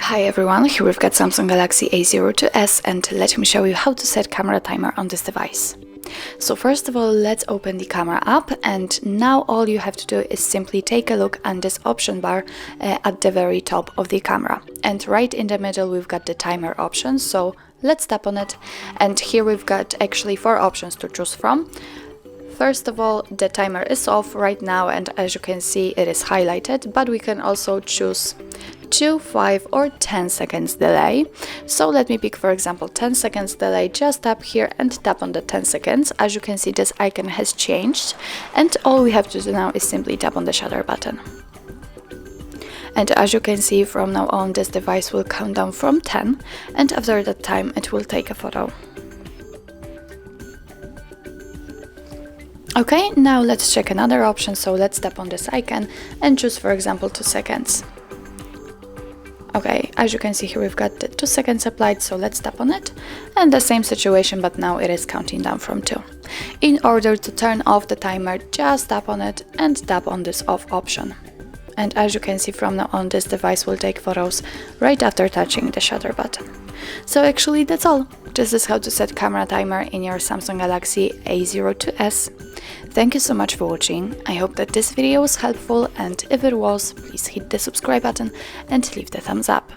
Hi everyone, here we've got Samsung Galaxy A02s and let me show you how to set camera timer on this device. So first of all, let's open the camera app, and now all you have to do is simply take a look at this option bar at the very top of the camera. And right in the middle we've got the timer option, so let's tap on it, and here we've got actually 4 options to choose from. First of all, the timer is off right now, and as you can see it is highlighted, but we can also choose 2, 5 or 10 seconds delay. So let me pick, for example, 10 seconds delay. Just tap here and tap on the 10 seconds. As you can see, this icon has changed, and all we have to do now is simply tap on the shutter button. And as you can see, from now on this device will count down from 10, and after that time it will take a photo. Okay, now let's check another option, so let's tap on this icon and choose, for example, 2 seconds. Okay, as you can see here we've got the 2 seconds applied, so let's tap on it, and the same situation, but now it is counting down from 2. In order to turn off the timer, just tap on it and tap on this off option. And as you can see, from now on this device will take photos right after touching the shutter button. So actually that's all. This is how to set camera timer in your Samsung Galaxy A02s. Thank you so much for watching. I hope that this video was helpful, and if it was, please hit the subscribe button and leave the thumbs up.